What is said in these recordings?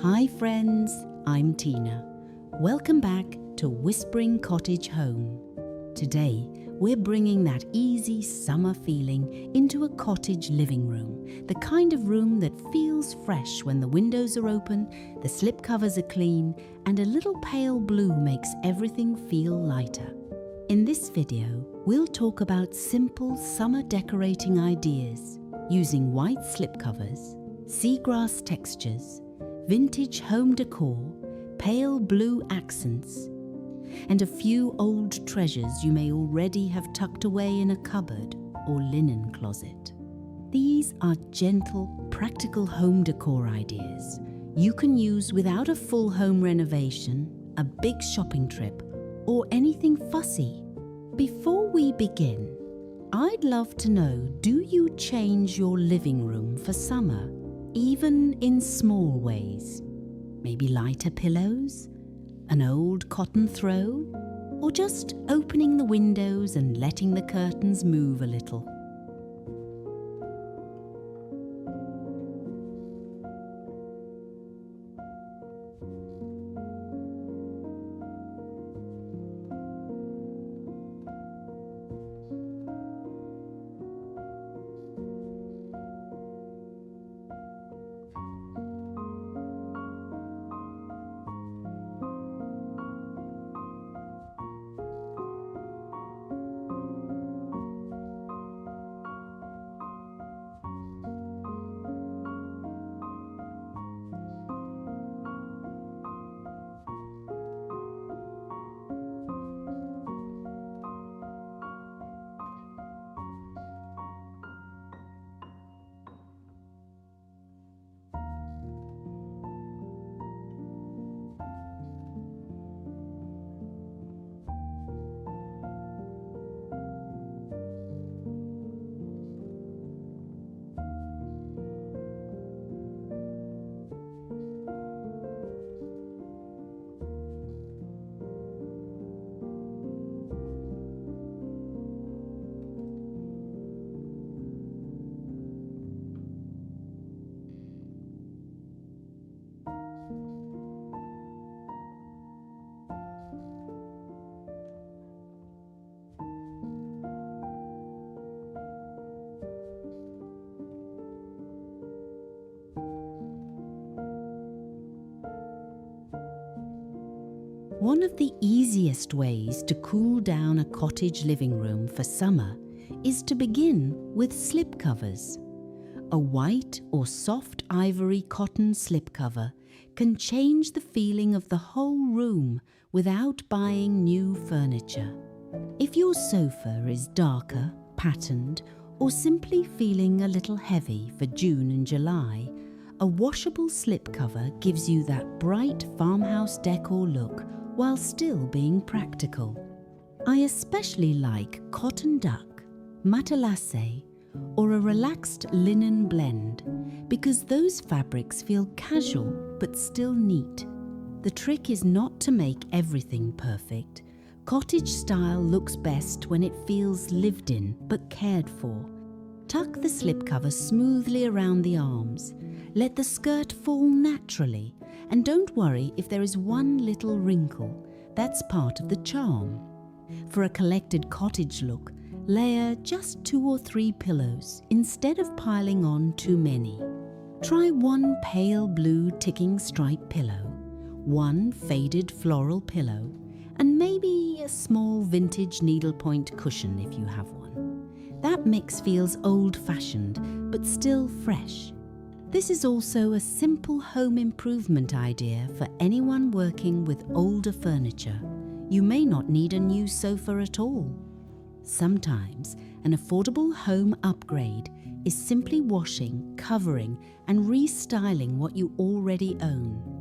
Hi friends, I'm Tina. Welcome back to Whispering Cottage Home. Today, we're bringing that easy summer feeling into a cottage living room, the kind of room that feels fresh when the windows are open, the slipcovers are clean, and a little pale blue makes everything feel lighter. In this video, we'll talk about simple summer decorating ideas using white slipcovers, seagrass textures, vintage home decor, pale blue accents, and a few old treasures you may already have tucked away in a cupboard or linen closet. These are gentle, practical home decor ideas you can use without a full home renovation, a big shopping trip, or anything fussy. Before we begin, I'd love to know, do you change your living room for summer, even in small ways? Maybe lighter pillows, an old cotton throw, or just opening the windows and letting the curtains move a little. One of the easiest ways to cool down a cottage living room for summer is to begin with slipcovers. A white or soft ivory cotton slipcover can change the feeling of the whole room without buying new furniture. If your sofa is darker, patterned, or simply feeling a little heavy for June and July, a washable slipcover gives you that bright farmhouse decor look while still being practical. I especially like cotton duck, matelassé, or a relaxed linen blend because those fabrics feel casual but still neat. The trick is not to make everything perfect. Cottage style looks best when it feels lived in but cared for. Tuck the slipcover smoothly around the arms. Let the skirt fall naturally, and don't worry if there is one little wrinkle. That's part of the charm. For a collected cottage look, layer just 2 or 3 pillows instead of piling on too many. Try one pale blue ticking stripe pillow, one faded floral pillow, and maybe a small vintage needlepoint cushion if you have one. That mix feels old-fashioned but still fresh. This is also a simple home improvement idea for anyone working with older furniture. You may not need a new sofa at all. Sometimes an affordable home upgrade is simply washing, covering, and restyling what you already own.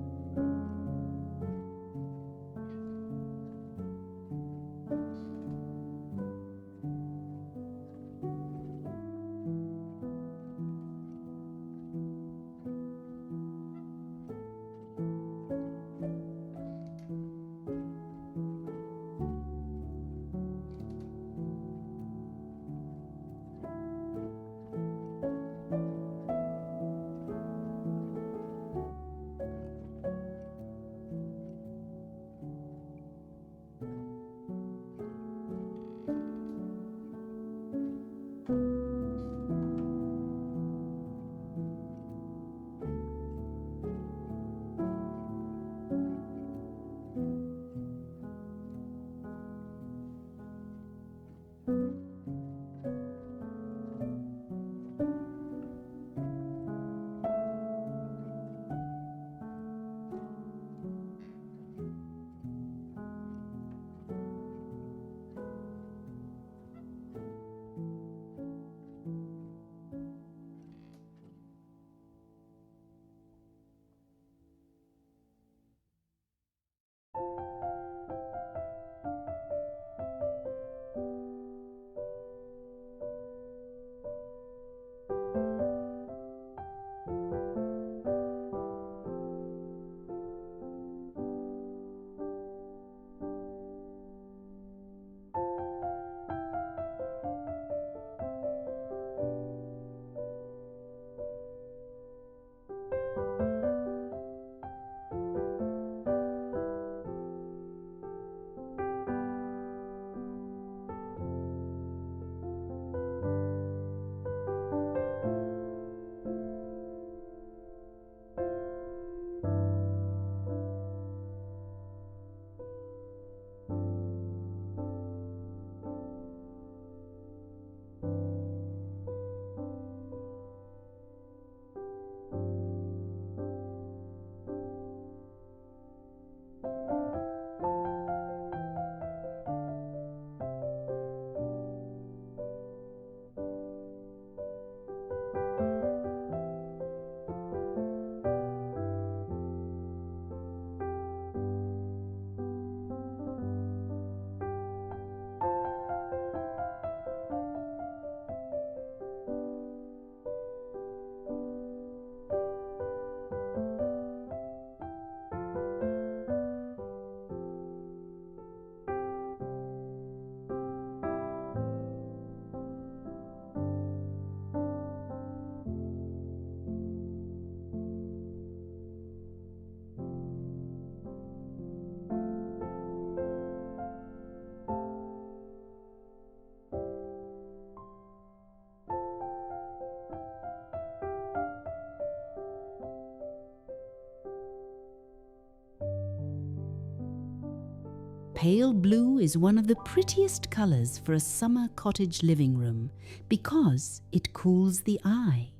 Pale blue is one of the prettiest colours for a summer cottage living room because it cools the eye.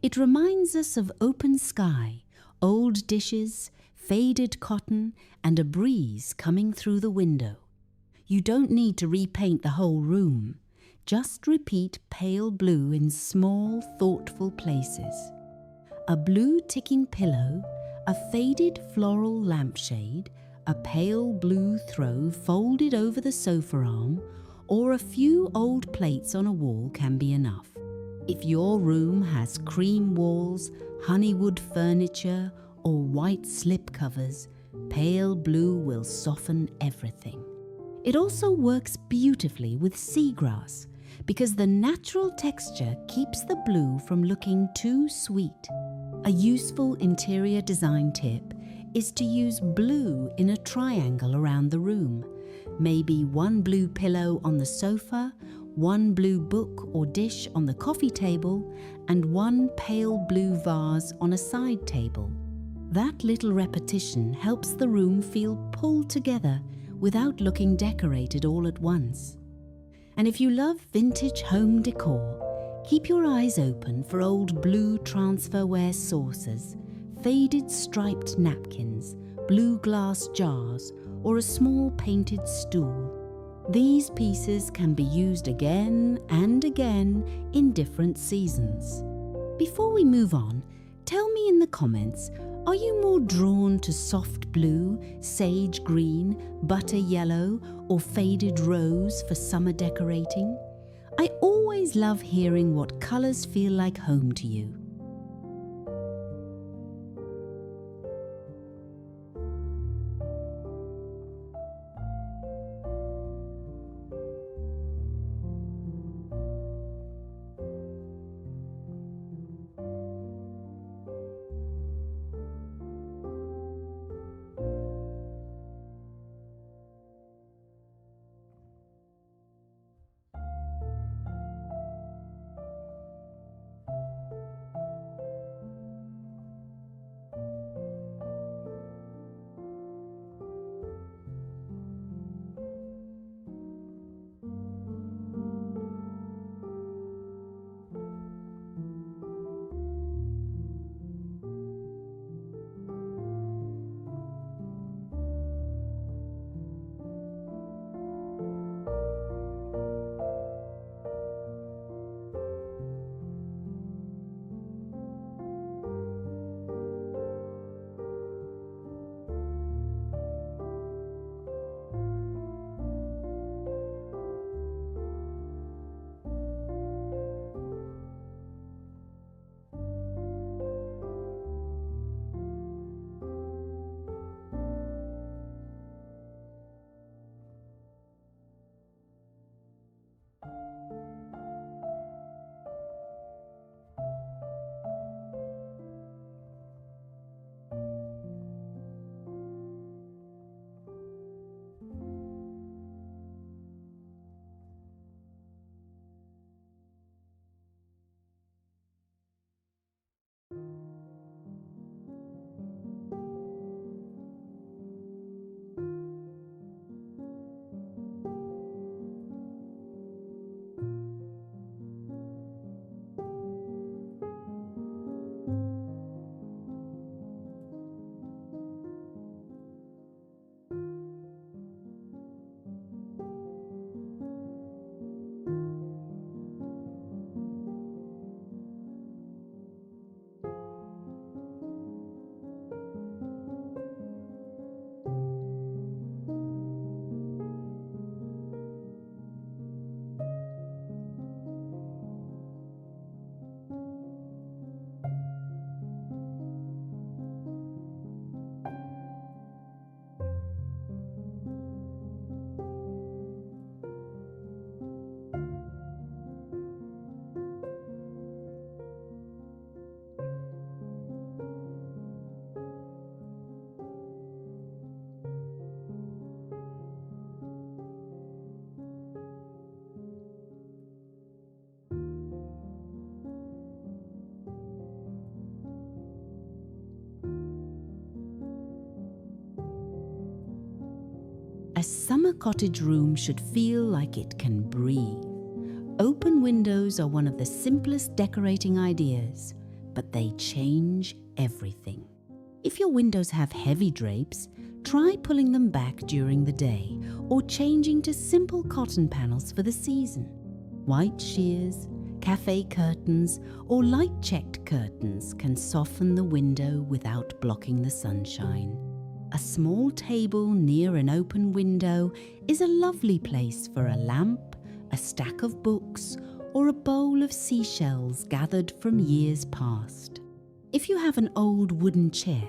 It reminds us of open sky, old dishes, faded cotton, and a breeze coming through the window. You don't need to repaint the whole room. Just repeat pale blue in small, thoughtful places. A blue ticking pillow, a faded floral lampshade, a pale blue throw folded over the sofa arm, or a few old plates on a wall can be enough. If your room has cream walls, honeywood furniture, or white slipcovers, pale blue will soften everything. It also works beautifully with seagrass because the natural texture keeps the blue from looking too sweet. A useful interior design tip is to use blue in a triangle around the room. Maybe one blue pillow on the sofa, one blue book or dish on the coffee table, and one pale blue vase on a side table. That little repetition helps the room feel pulled together without looking decorated all at once. And if you love vintage home decor, keep your eyes open for old blue transferware saucers, faded striped napkins, blue glass jars, or a small painted stool. These pieces can be used again and again in different seasons. Before we move on, tell me in the comments, are you more drawn to soft blue, sage green, butter yellow, or faded rose for summer decorating? I always love hearing what colours feel like home to you. A summer cottage room should feel like it can breathe. Open windows are one of the simplest decorating ideas, but they change everything. If your windows have heavy drapes, try pulling them back during the day or changing to simple cotton panels for the season. White sheers, cafe curtains, or light-checked curtains can soften the window without blocking the sunshine. A small table near an open window is a lovely place for a lamp, a stack of books, or a bowl of seashells gathered from years past. If you have an old wooden chair,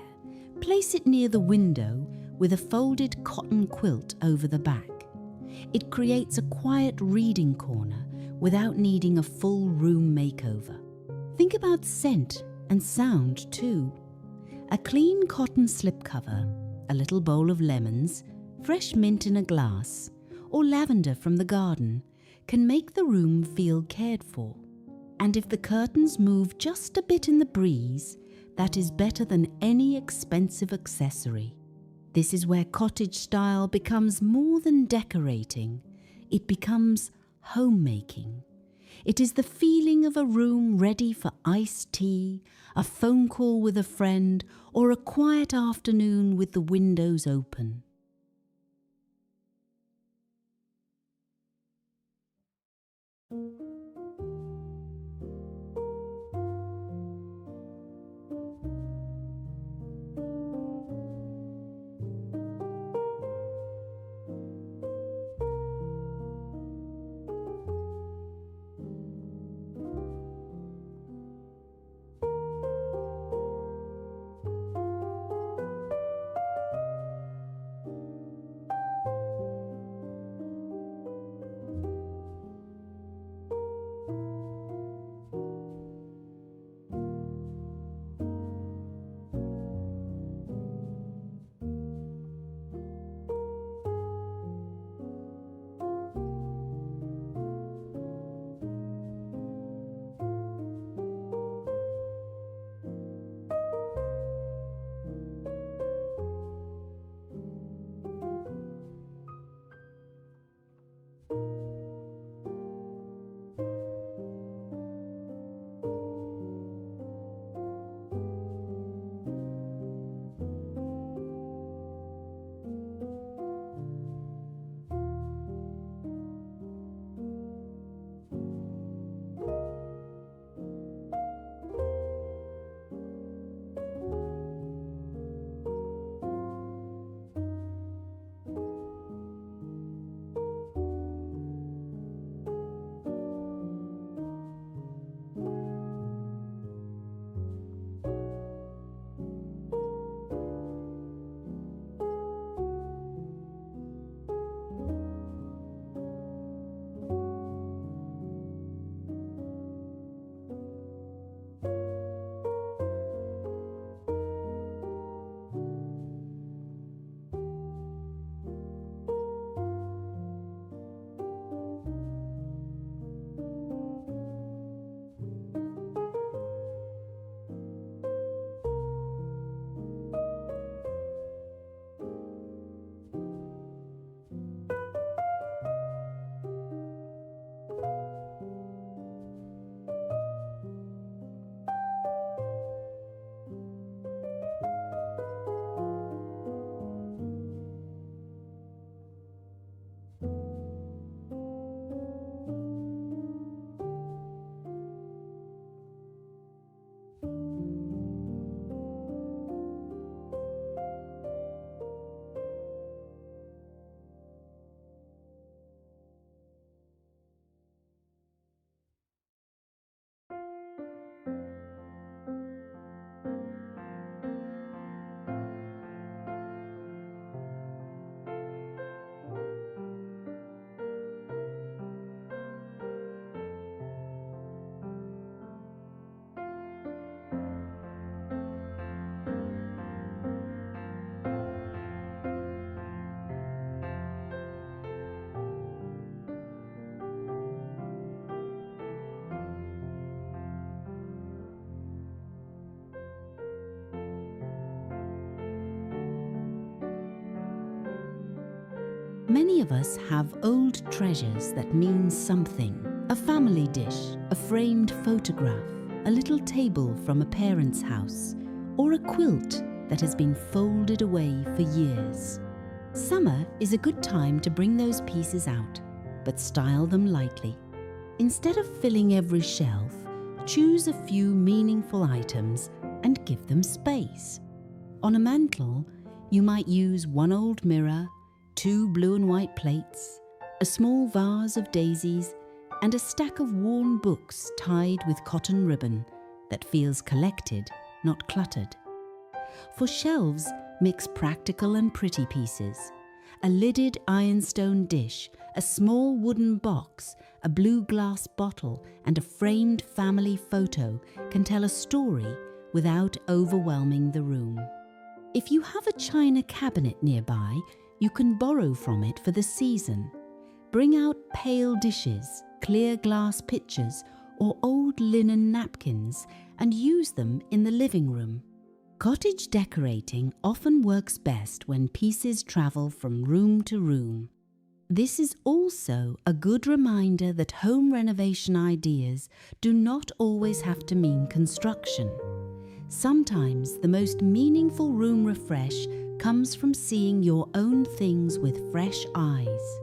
place it near the window with a folded cotton quilt over the back. It creates a quiet reading corner without needing a full room makeover. Think about scent and sound too. A clean cotton slipcover, a little bowl of lemons, fresh mint in a glass, or lavender from the garden can make the room feel cared for. And if the curtains move just a bit in the breeze, that is better than any expensive accessory. This is where cottage style becomes more than decorating. It becomes homemaking. It is the feeling of a room ready for iced tea, a phone call with a friend, or a quiet afternoon with the windows open. Many of us have old treasures that mean something. A family dish, a framed photograph, a little table from a parent's house, or a quilt that has been folded away for years. Summer is a good time to bring those pieces out, but style them lightly. Instead of filling every shelf, choose a few meaningful items and give them space. On a mantel, you might use one old mirror, 2 blue and white plates, a small vase of daisies, and a stack of worn books tied with cotton ribbon that feels collected, not cluttered. For shelves, mix practical and pretty pieces. A lidded ironstone dish, a small wooden box, a blue glass bottle, and a framed family photo can tell a story without overwhelming the room. If you have a china cabinet nearby, you can borrow from it for the season. Bring out pale dishes, clear glass pitchers, or old linen napkins and use them in the living room. Cottage decorating often works best when pieces travel from room to room. This is also a good reminder that home renovation ideas do not always have to mean construction. Sometimes the most meaningful room refresh comes from seeing your own things with fresh eyes.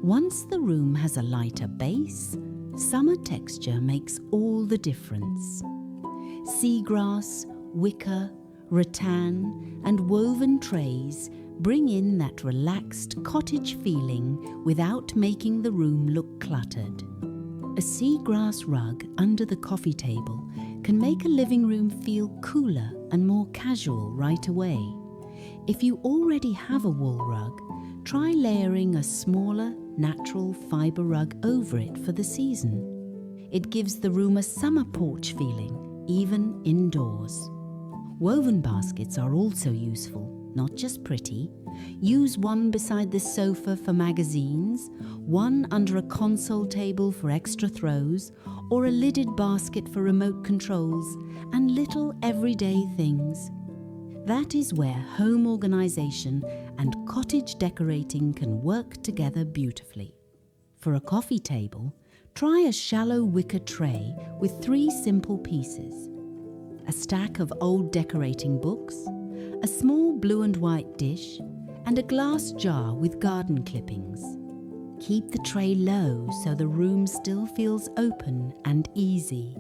Once the room has a lighter base, summer texture makes all the difference. Seagrass, wicker, rattan, and woven trays bring in that relaxed cottage feeling without making the room look cluttered. A seagrass rug under the coffee table can make a living room feel cooler and more casual right away. If you already have a wool rug, try layering a smaller, natural fibre rug over it for the season. It gives the room a summer porch feeling, even indoors. Woven baskets are also useful, not just pretty. Use one beside the sofa for magazines, one under a console table for extra throws, or a lidded basket for remote controls and little everyday things. That is where home organisation and cottage decorating can work together beautifully. For a coffee table, try a shallow wicker tray with 3 simple pieces: a stack of old decorating books, a small blue and white dish, and a glass jar with garden clippings. Keep the tray low so the room still feels open and easy.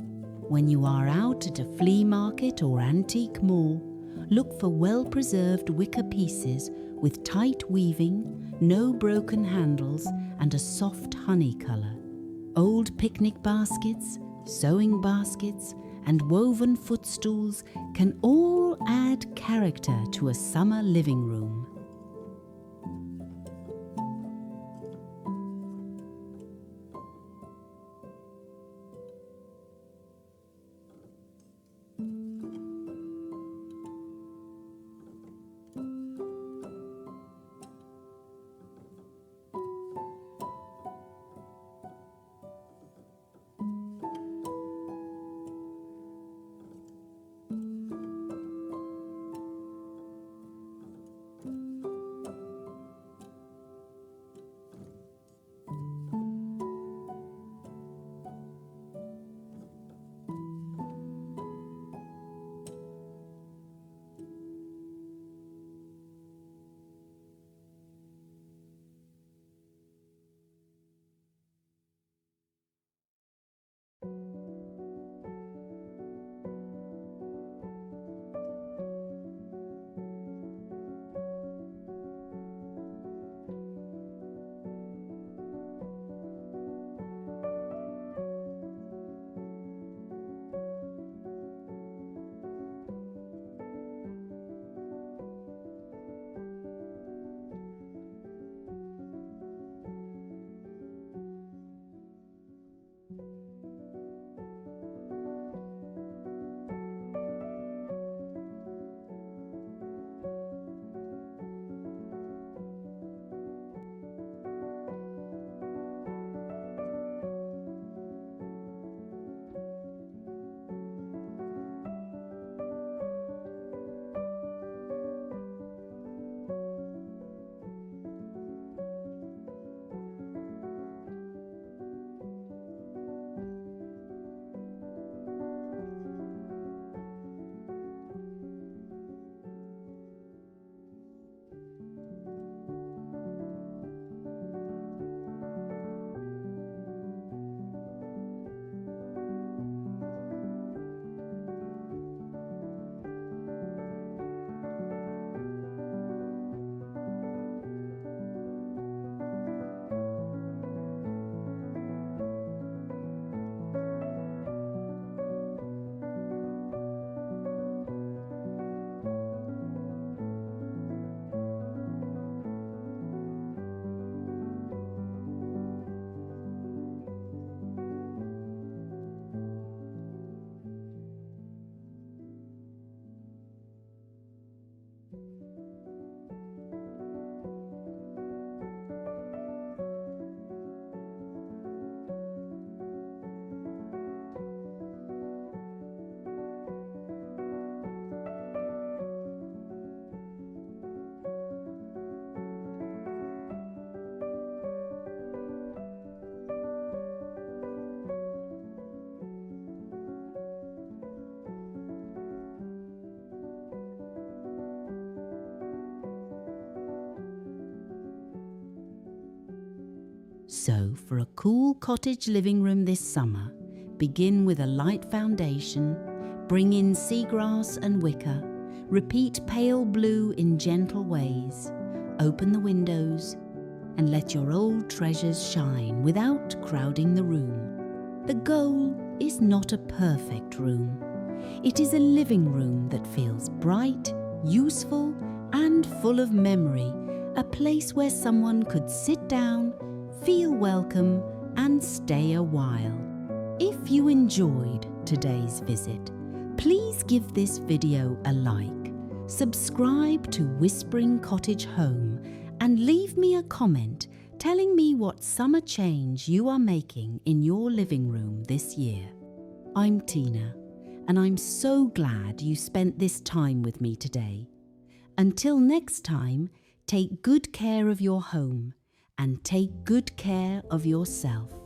When you are out at a flea market or antique mall, look for well-preserved wicker pieces with tight weaving, no broken handles, and a soft honey colour. Old picnic baskets, sewing baskets, and woven footstools can all add character to a summer living room. So for a cool cottage living room this summer, begin with a light foundation, bring in seagrass and wicker, repeat pale blue in gentle ways, open the windows, and let your old treasures shine without crowding the room. The goal is not a perfect room. It is a living room that feels bright, useful, and full of memory, a place where someone could sit down, feel welcome, and stay a while. If you enjoyed today's visit, please give this video a like, subscribe to Whispering Cottage Home, and leave me a comment telling me what summer change you are making in your living room this year. I'm Tina, and I'm so glad you spent this time with me today. Until next time, take good care of your home and take good care of yourself.